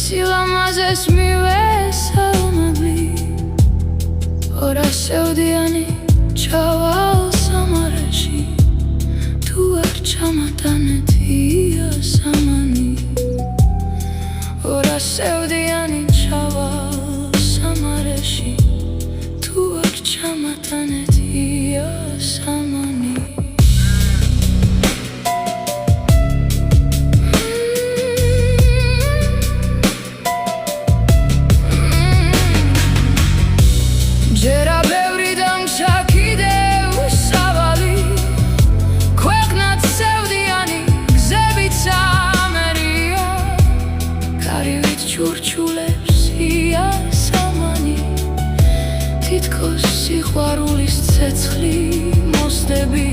სილამაზეს მივესალმები ორასეოდიანი ჩავალ სამარაში თუ არ ჩამატანეთია სამანი ორასეოდიანი ჩავალ სამარაში თუ არ ჩამატანეთია სამანი ჯერა ბევრი დამჩა კიდევ სავალი ქვეყნად სევდიანი გზებით სამერია კარივით ჩურჩულებს იასამანი თითქოს სიყვარულის ცეცხლი მოსდებია